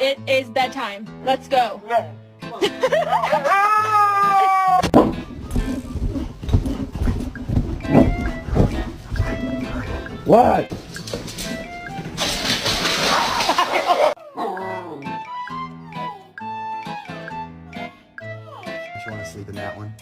It is bedtime. Let's go. What? You want to sleep in that one?